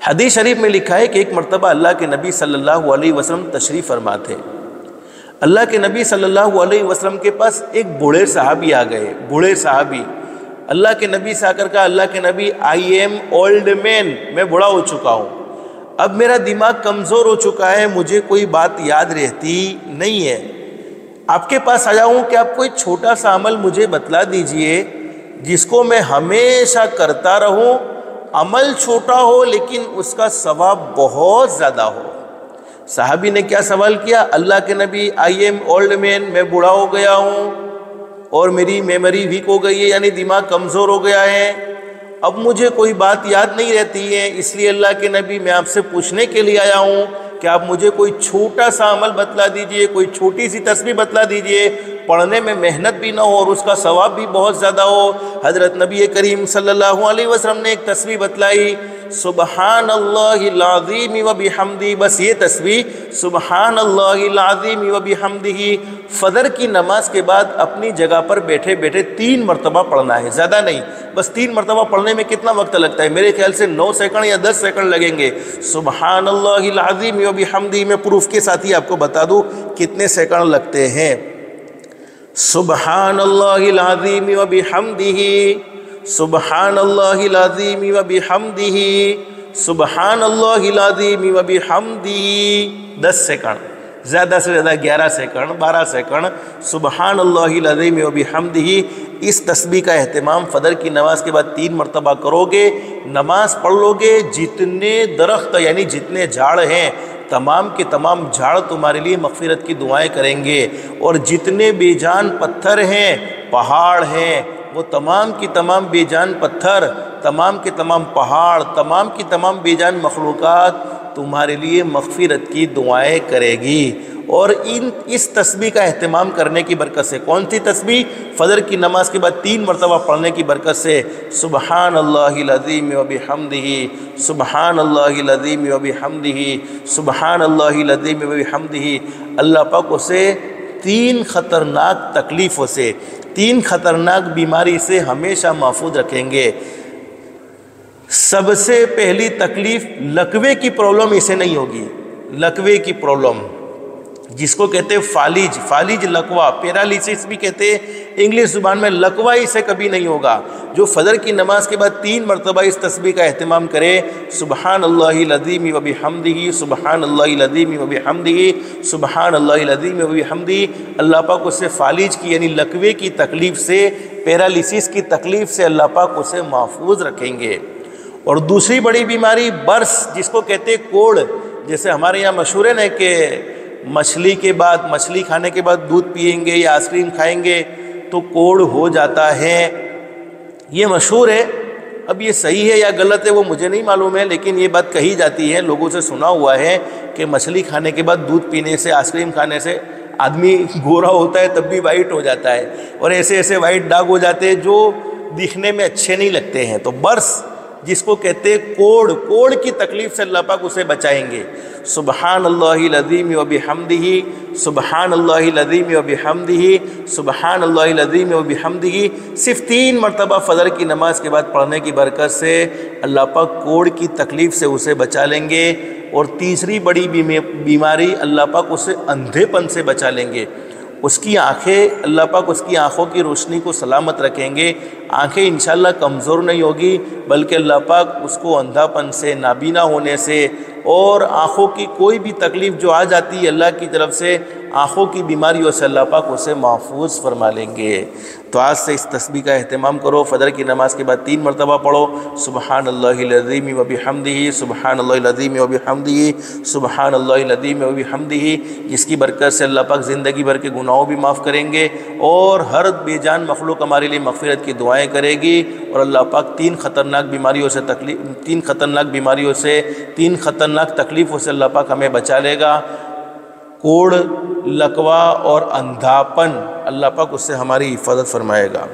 حدیث شریف میں لکھا ہے کہ ایک مرتبہ اللہ کے نبی صلی اللہ علیہ وسلم تشریف فرما تھے۔ اللہ کے نبی صلی اللہ علیہ وسلم کے پاس ایک بوڑھے صحابی آ گئے، بوڑھے صحابی اللہ کے نبی سے آ کر کہا، اللہ کے نبی آئی ایم اولڈ مین، میں بوڑھا ہو چکا ہوں، اب میرا دماغ کمزور ہو چکا ہے، مجھے کوئی بات یاد رہتی نہیں ہے، آپ کے پاس آیا ہوں کہ آپ کوئی چھوٹا سا عمل مجھے بتلا دیجئے جس کو میں ہمیشہ کرتا رہوں، عمل چھوٹا ہو لیکن اس کا ثواب بہت زیادہ ہو۔ صحابی نے کیا سوال کیا؟ اللہ کے نبی آئی ایم اولڈ مین، میں بوڑھا ہو گیا ہوں اور میری میموری ویک ہو گئی ہے، یعنی دماغ کمزور ہو گیا ہے، اب مجھے کوئی بات یاد نہیں رہتی ہے، اس لیے اللہ کے نبی میں آپ سے پوچھنے کے لیے آیا ہوں کہ آپ مجھے کوئی چھوٹا سا عمل بتلا دیجئے، کوئی چھوٹی سی تسبیح بتلا دیجئے، پڑھنے میں محنت بھی نہ ہو اور اس کا ثواب بھی بہت زیادہ ہو۔ حضرت نبی کریم صلی اللہ علیہ وسلم نے ایک تسبیح بتلائی، سبحان اللہ العظیم و بحمدہ، بس یہ تسبیح سبحان اللہ العظیم و بحمدہ فجر کی نماز کے بعد اپنی جگہ پر بیٹھے بیٹھے 3 مرتبہ پڑھنا ہے، زیادہ نہیں، بس 3 مرتبہ پڑھنے میں کتنا وقت لگتا ہے؟ میرے خیال سے 9 سیکنڈ یا 10 سیکنڈ لگیں گے۔ سبحان اللہ العظیم و بحمدہ میں پروف کے ساتھ ہی آپ کو بتا دوں کتنے سیکنڈ لگتے ہیں۔ سبحان اللہ العظیم و بحمدہ، سبحان اللہ العظیم و بحمدہ، سبحان اللہ العظیم و بحمدہ 10 سیکنڈ، زیادہ سے زیادہ 11 سیکنڈ، 12 سیکنڈ، سبحان اللہ العظیم و بحمدہ۔ اس تسبیح کا اہتمام فجر کی نماز کے بعد 3 مرتبہ کرو گے، نماز پڑھ لو گے، جتنے درخت یعنی جتنے جھاڑ ہیں تمام کے تمام جھاڑ تمہارے لیے مغفرت کی دعائیں کریں گے، اور جتنے بے جان پتھر ہیں، پہاڑ ہیں، وہ تمام کی تمام بے جان پتھر، تمام کے تمام پہاڑ، تمام کی تمام بے جان مخلوقات تمہارے لیے مغفرت کی دعائیں کرے گی۔ اور اس تسبیح کا اہتمام کرنے کی برکت سے، کون سی تسبیح؟ فجر کی نماز کے بعد 3 مرتبہ پڑھنے کی برکت سے، سبحان اللہ العظیم و بحمدہ، سبحان اللہ العظیم و بحمدہ، سبحان اللہ العظیم و بحمدہ، اللہ پاک اسے 3 خطرناک تکلیفوں سے، 3 خطرناک بیماری سے ہمیشہ محفوظ رکھیں گے۔ سب سے پہلی تکلیف لکوے کی پرابلم اسے نہیں ہوگی، لکوے کی پرابلم جس کو کہتے ہیں فالج، فالج لکوا، پیرالیسس بھی کہتے ہیں انگلش زبان میں، لکوا اسے کبھی نہیں ہوگا۔ جو فجر کی نماز کے بعد 3 مرتبہ اس تسبیح کا اہتمام کرے، سبحان اللہ العظیم و بحمدہ، سبحان اللہ العظیم و بحمدہ، سبحان اللہ العظیم و بحمدہ، اللہ پاک اسے فالج کی یعنی لکوے کی تکلیف سے، پیرالیسس کی تکلیف سے اللہ پاک اسے محفوظ رکھیں گے۔ اور دوسری بڑی بیماری برس، جس کو کہتے ہیں کوڑ، جیسے ہمارے یہاں مشہور ہے نا کہ مچھلی کے بعد، مچھلی کھانے کے بعد دودھ پئیں گے یا آئس کریم کھائیں گے تو کوڑ ہو جاتا ہے، یہ مشہور ہے۔ اب یہ صحیح ہے یا غلط ہے وہ مجھے نہیں معلوم ہے، لیکن یہ بات کہی جاتی ہے، لوگوں سے سنا ہوا ہے کہ مچھلی کھانے کے بعد دودھ پینے سے، آئس کریم کھانے سے آدمی گورا ہوتا ہے تب بھی وائٹ ہو جاتا ہے، اور ایسے ایسے وائٹ داغ ہو جاتے ہیں جو دکھنے میں اچھے نہیں لگتے ہیں۔ تو برس جس کو کہتے ہیں کوڑ، کوڑ کی تکلیف سے اللہ پاک اسے بچائیں گے۔ سبحان اللہ العظیم و بحمدہ، سبحان اللہ العظیم و بحمدہ، سبحان اللہ العظیم و بحمدہ، صرف 3 مرتبہ فجر کی نماز کے بعد پڑھنے کی برکت سے اللہ پاک کوڑ کی تکلیف سے اسے بچا لیں گے۔ اور تیسری بڑی بیماری اللہ پاک اسے اندھے پن سے بچا لیں گے، اس کی آنکھیں، اللہ پاک اس کی آنکھوں کی روشنی کو سلامت رکھیں گے، آنکھیں انشاءاللہ کمزور نہیں ہوگی، بلکہ اللہ پاک اس کو اندھا پن سے، نابینا ہونے سے اور آنکھوں کی کوئی بھی تکلیف جو آ جاتی ہے اللہ کی طرف سے، آنکھوں کی بیماریوں سے اللہ پاک اسے محفوظ فرما لیں گے۔ تو آج سے اس تسبیح کا اہتمام کرو، فجر کی نماز کے بعد 3 مرتبہ پڑھو، سبحان اللہ العظیم و بحمدہ، سبحان اللہ العظیم و بحمدہ، سبحان اللہ العظیم و بحمدہ، جس کی برکت سے اللہ پاک زندگی بھر کے گناہوں بھی معاف کریں گے اور ہر بے جان مخلوق ہمارے لیے مغفرت کی دعائیں کرے گی، اور اللہ پاک 3 خطرناک بیماریوں سے، 3 خطرناک بیماریوں سے، 3 خطرناک تکلیفوں سے اللہ پاک ہمیں بچا لے گا۔ کوڑ، لکوا اور اندھاپن، اللہ پاک اس سے ہماری حفاظت فرمائے گا۔